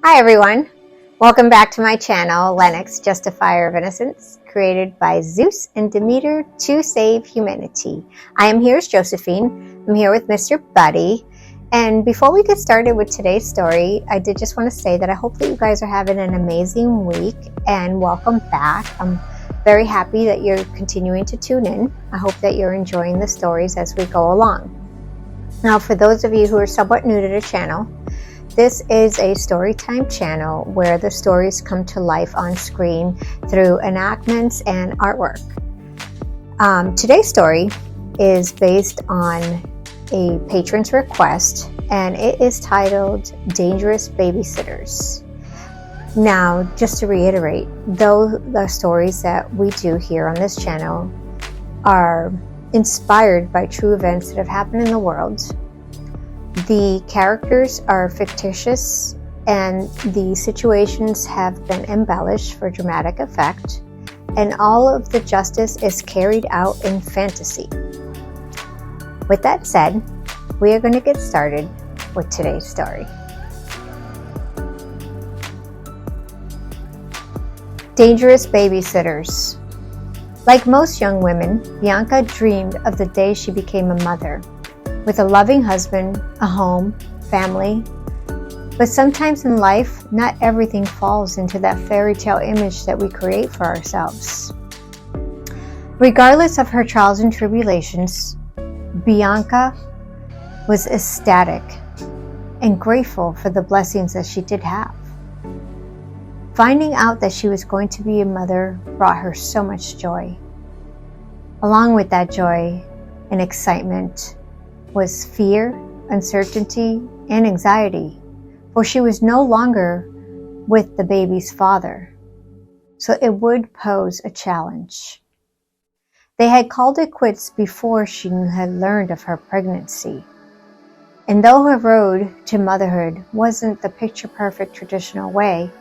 Hi everyone, welcome back to my channel, Lenox Justifier of Innocence, created by Zeus and Demeter to save humanity. I am here as Josephine. I'm here with Mr. Buddy. And before we get started with today's story, I did just want to say that I hope that you guys are having an amazing week and welcome back. I'm very happy that you're continuing to tune in. I hope that you're enjoying the stories as we go along. Now, for those of you who are somewhat new to the channel, this is a storytime channel where the stories come to life on screen through enactments and artwork. Today's story is based on a patron's request, and it is titled Dangerous Babysitters. Now, just to reiterate, though the stories that we do here on this channel are inspired by true events that have happened in the world, the characters are fictitious and the situations have been embellished for dramatic effect, and all of the justice is carried out in fantasy. With that said, we are going to get started with today's story. Dangerous Babysitters. Like most young women, Bianca dreamed of the day she became a mother, with a loving husband, a home, family. But sometimes in life, not everything falls into that fairy tale image that we create for ourselves. Regardless of her trials and tribulations, Bianca was ecstatic and grateful for the blessings that she did have. Finding out that she was going to be a mother brought her so much joy. Along with that joy and excitement was fear, uncertainty, and anxiety, for she was no longer with the baby's father, so it would pose a challenge. They had called it quits before she had learned of her pregnancy, and though her road to motherhood wasn't the picture-perfect traditional way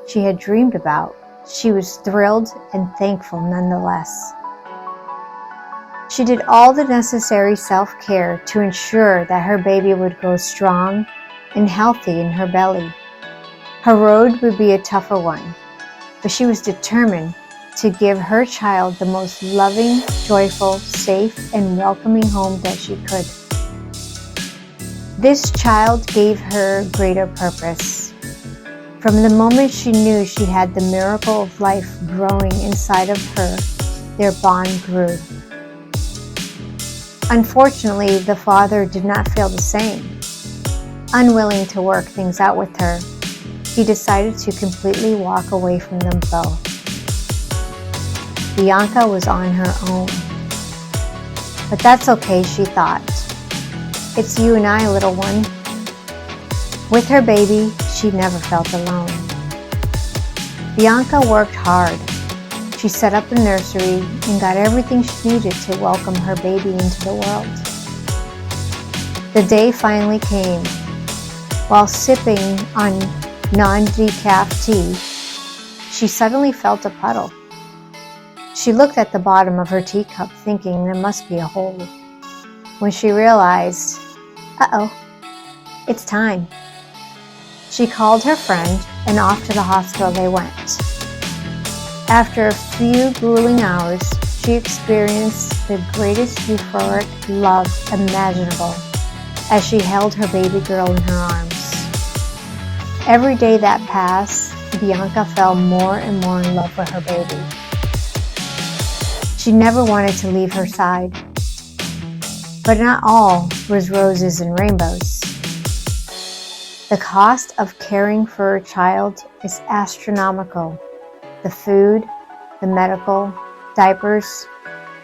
she had dreamed about, she was thrilled and thankful nonetheless. She did all the necessary self-care to ensure that her baby would grow strong and healthy in her belly. Her road would be a tougher one, but she was determined to give her child the most loving, joyful, safe, and welcoming home that she could. This child gave her greater purpose. From the moment she knew she had the miracle of life growing inside of her, their bond grew. Unfortunately, the father did not feel the same. Unwilling to work things out with her, he decided to completely walk away from them both. Bianca was on her own. But that's okay, she thought. It's you and I, little one. With her baby, she never felt alone. Bianca worked hard. She set up a nursery and got everything she needed to welcome her baby into the world. The day finally came. While sipping on non-decaf tea, she suddenly felt a puddle. She looked at the bottom of her teacup thinking there must be a hole, when she realized, uh-oh, it's time. She called her friend and off to the hospital they went. After a few grueling hours, she experienced the greatest euphoric love imaginable as she held her baby girl in her arms. Every day that passed, Bianca fell more and more in love with her baby. She never wanted to leave her side. But not all was roses and rainbows. The cost of caring for a child is astronomical. The food, the medical, diapers,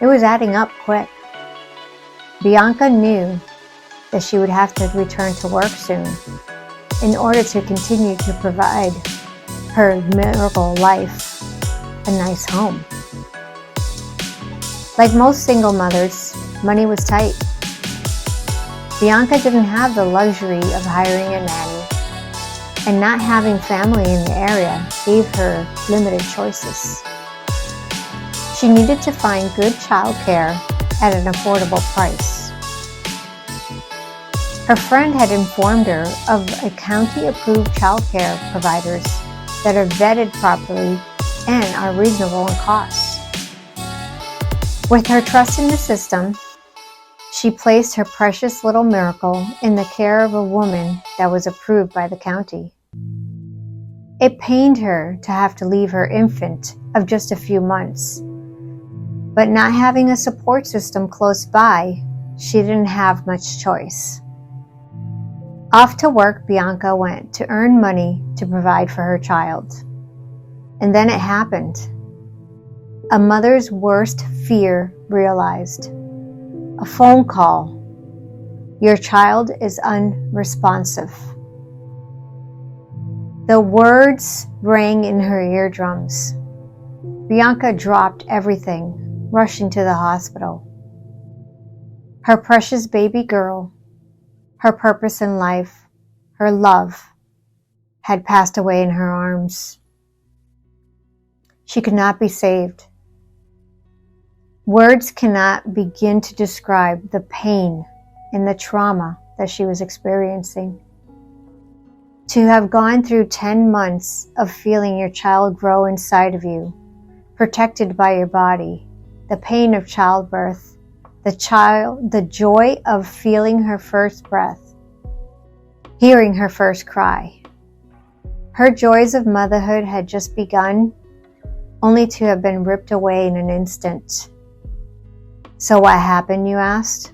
it was adding up quick. Bianca knew that she would have to return to work soon in order to continue to provide her miracle life a nice home. Like most single mothers, money was tight. Bianca didn't have the luxury of hiring a nanny, and not having family in the area gave her limited choices. She needed to find good childcare at an affordable price. Her friend had informed her of a county-approved childcare providers that are vetted properly and are reasonable in costs. With her trust in the system, she placed her precious little miracle in the care of a woman that was approved by the county. It pained her to have to leave her infant of just a few months, but not having a support system close by, she didn't have much choice. Off to work Bianca went to earn money to provide for her child. And then it happened. A mother's worst fear realized. A phone call. Your child is unresponsive. The words rang in her eardrums. Bianca dropped everything, rushing to the hospital. Her precious baby girl, her purpose in life, her love, had passed away in her arms. She could not be saved. Words cannot begin to describe the pain and the trauma that she was experiencing. To have gone through 10 months of feeling your child grow inside of you, protected by your body, the pain of childbirth, the joy of feeling her first breath, hearing her first cry. Her joys of motherhood had just begun, only to have been ripped away in an instant. So what happened, you asked?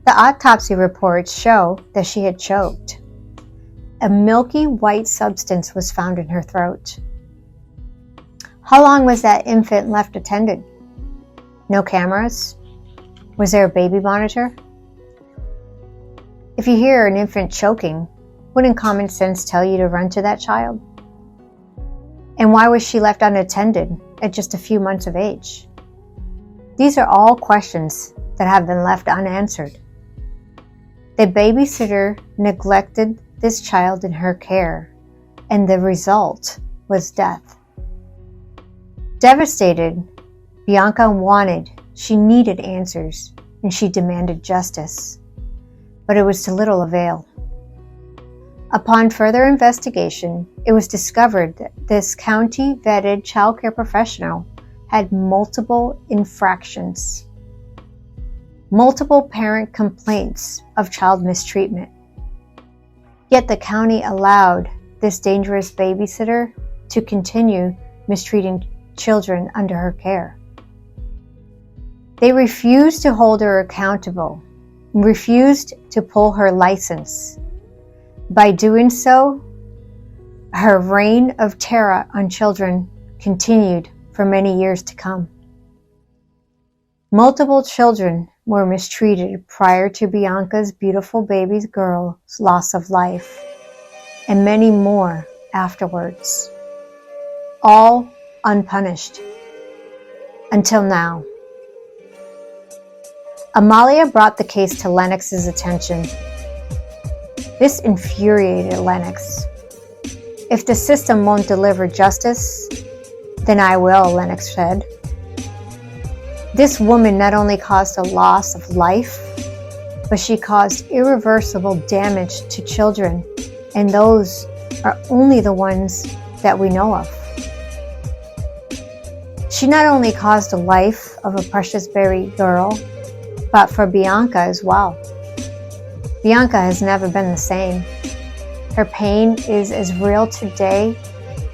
The autopsy reports show that she had choked. A milky white substance was found in her throat. How long was that infant left unattended? No cameras? Was there a baby monitor? If you hear an infant choking, wouldn't common sense tell you to run to that child? And why was she left unattended at just a few months of age? These are all questions that have been left unanswered. The babysitter neglected this child in her care, and the result was death. Devastated, Bianca she needed answers, and she demanded justice. But it was to little avail. Upon further investigation, it was discovered that this county-vetted childcare professional had multiple infractions, multiple parent complaints of child mistreatment. Yet the county allowed this dangerous babysitter to continue mistreating children under her care. They refused to hold her accountable, refused to pull her license. By doing so, her reign of terror on children continued for many years to come. Multiple children were mistreated prior to Bianca's beautiful baby girl's loss of life, and many more afterwards, all unpunished, until now. Amalia brought the case to Lenox's attention. This infuriated Lenox. If the system won't deliver justice, then I will, Lenox said. This woman not only caused a loss of life, but she caused irreversible damage to children, and those are only the ones that we know of. She not only caused the life of a precious baby girl, but for Bianca as well. Bianca has never been the same. Her pain is as real today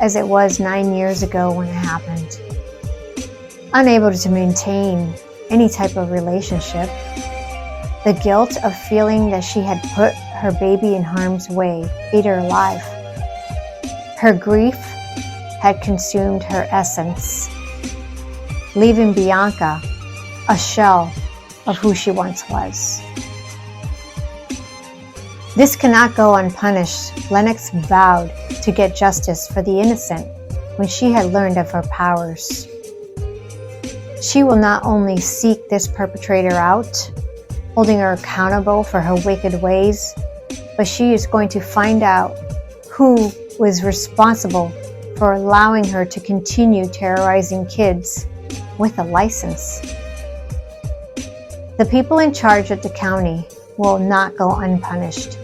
as it was 9 years ago when it happened. Unable to maintain any type of relationship, the guilt of feeling that she had put her baby in harm's way ate her alive. Her grief had consumed her essence, leaving Bianca a shell of who she once was. This cannot go unpunished. Lenox vowed to get justice for the innocent when she had learned of her powers. She will not only seek this perpetrator out, holding her accountable for her wicked ways, but she is going to find out who was responsible for allowing her to continue terrorizing kids with a license. The people in charge at the county will not go unpunished.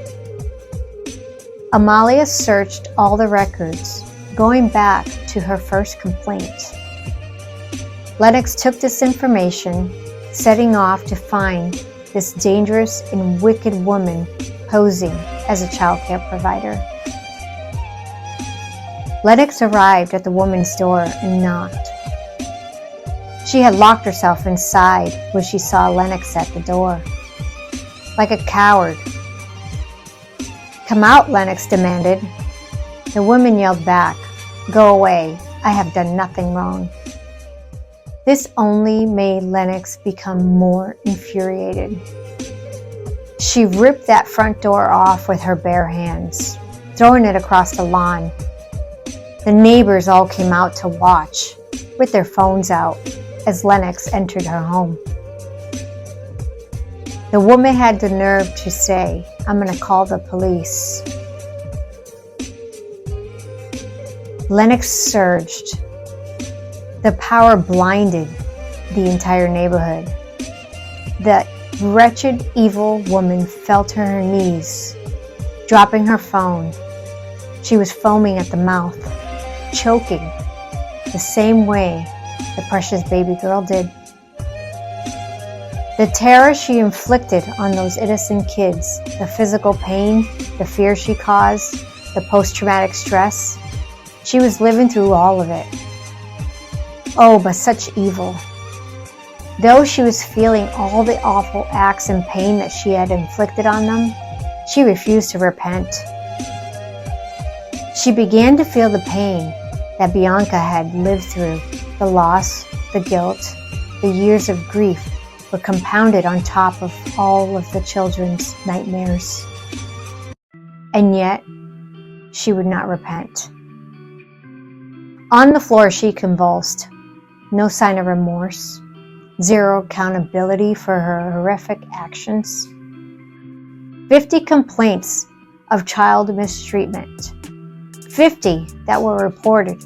Amalia searched all the records, going back to her first complaint. Lenox took this information, setting off to find this dangerous and wicked woman posing as a childcare provider. Lenox arrived at the woman's door and knocked. She had locked herself inside when she saw Lenox at the door. Like a coward. "Come out," Lenox demanded. The woman yelled back, "Go away. I have done nothing wrong." This only made Lenox become more infuriated. She ripped that front door off with her bare hands, throwing it across the lawn. The neighbors all came out to watch, with their phones out, as Lenox entered her home. The woman had the nerve to say, "I'm going to call the police." Lenox surged. The power blinded the entire neighborhood. The wretched, evil woman fell to her knees, dropping her phone. She was foaming at the mouth, choking, the same way the precious baby girl did. The terror she inflicted on those innocent kids, the physical pain, the fear she caused, the post-traumatic stress, she was living through all of it. Oh, but such evil. Though she was feeling all the awful acts and pain that she had inflicted on them, she refused to repent. She began to feel the pain that Bianca had lived through. The loss, the guilt, the years of grief were compounded on top of all of the children's nightmares. And yet, she would not repent. On the floor, she convulsed. No sign of remorse. Zero accountability for her horrific actions. 50 complaints of child mistreatment. 50 that were reported.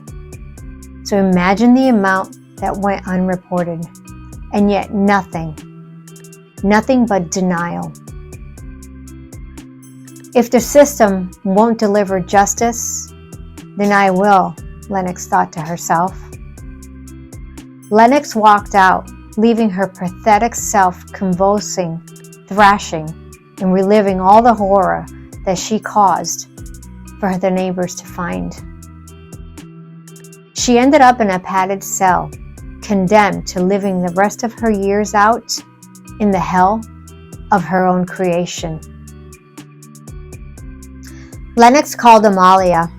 So imagine the amount that went unreported. And yet nothing but denial. If the system won't deliver justice, then I will, Lenox thought to herself. Lenox walked out, leaving her pathetic self convulsing, thrashing, and reliving all the horror that she caused for the neighbors to find. She ended up in a padded cell, condemned to living the rest of her years out in the hell of her own creation. Lenox called Amalia.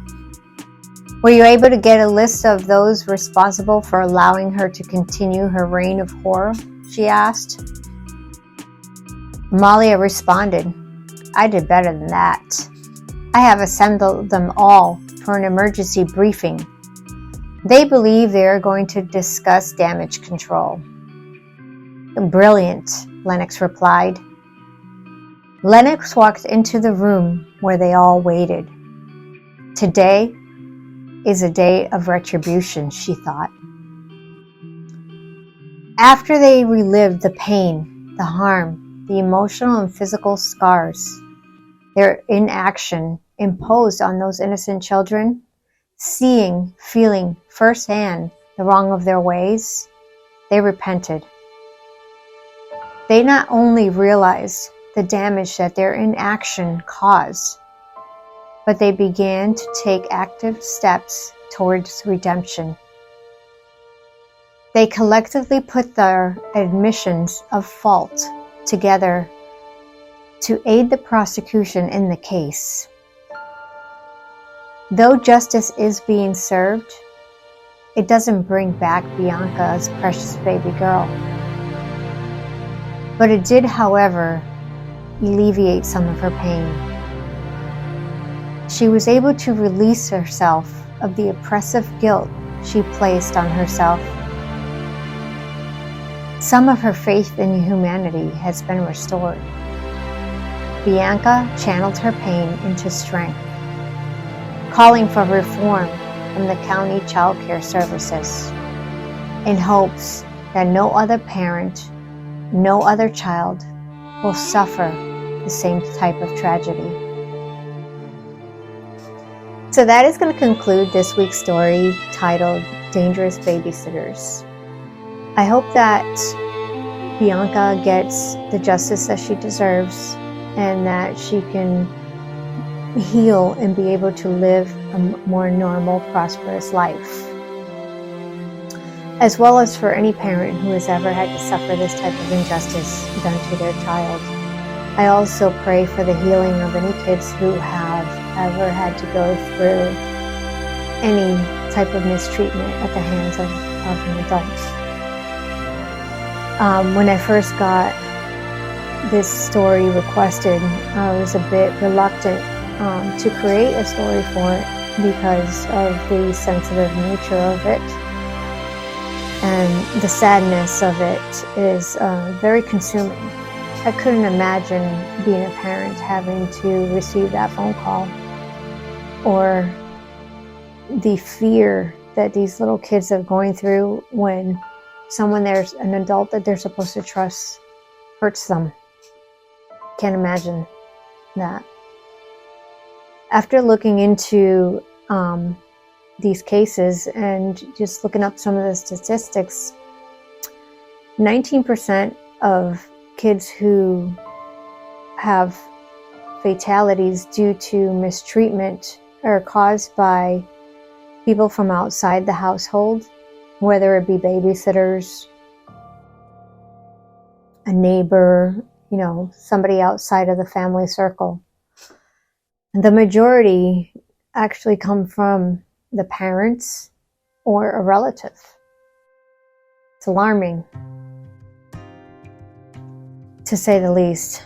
"Were you able to get a list of those responsible for allowing her to continue her reign of horror?" she asked. Amalia responded, "I did better than that. I have assembled them all for an emergency briefing. They believe they are going to discuss damage control." "Brilliant," Lenox replied. Lenox walked into the room where they all waited. Today is a day of retribution, she thought. After they relived the pain, the harm, the emotional and physical scars their inaction imposed on those innocent children, seeing, feeling firsthand the wrong of their ways, they repented. They not only realized the damage that their inaction caused, but they began to take active steps towards redemption. They collectively put their admissions of fault together to aid the prosecution in the case. Though justice is being served, it doesn't bring back Bianca's precious baby girl. But it did, however, alleviate some of her pain. She was able to release herself of the oppressive guilt she placed on herself. Some of her faith in humanity has been restored. Bianca channeled her pain into strength, calling for reform from the county child care services, in hopes that no other parent no other child will suffer the same type of tragedy. So that is going to conclude this week's story titled Dangerous Babysitters. I hope that Bianca gets the justice that she deserves and that she can heal and be able to live a more normal, prosperous life. As well as for any parent who has ever had to suffer this type of injustice done to their child. I also pray for the healing of any kids who have ever had to go through any type of mistreatment at the hands of an adult. When I first got this story requested, I was a bit reluctant to create a story for it because of the sensitive nature of it. And the sadness of it is very consuming. I couldn't imagine being a parent having to receive that phone call, or the fear that these little kids are going through when there's an adult that they're supposed to trust hurts them. Can't imagine that. After looking into these cases and just looking up some of the statistics, 19% of kids who have fatalities due to mistreatment are caused by people from outside the household, whether it be babysitters, a neighbor, somebody outside of the family circle. The majority actually come from the parents or a relative. It's alarming, to say the least.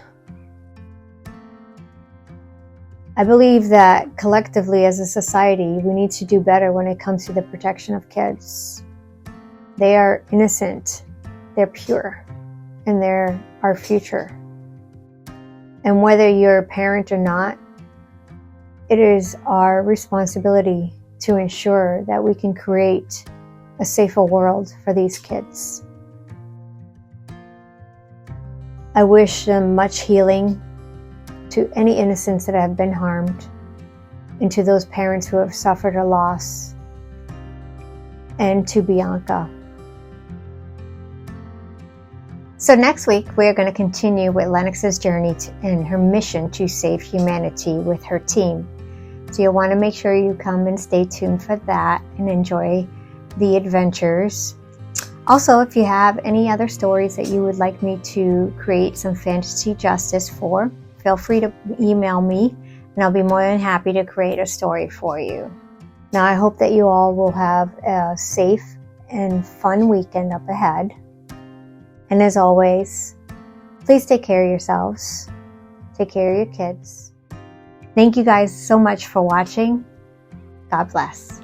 I believe that collectively as a society, we need to do better when it comes to the protection of kids. They are innocent, they're pure, and they're our future. And whether you're a parent or not, it is our responsibility to ensure that we can create a safer world for these kids. I wish them much healing to any innocents that have been harmed, and to those parents who have suffered a loss, and to Bianca. So next week, we're going to continue with Lenox's journey and her mission to save humanity with her team. So you'll want to make sure you come and stay tuned for that and enjoy the adventures. Also, if you have any other stories that you would like me to create some fantasy justice for, feel free to email me and I'll be more than happy to create a story for you. Now, I hope that you all will have a safe and fun weekend up ahead. And as always, please take care of yourselves. Take care of your kids. Thank you guys so much for watching. God bless.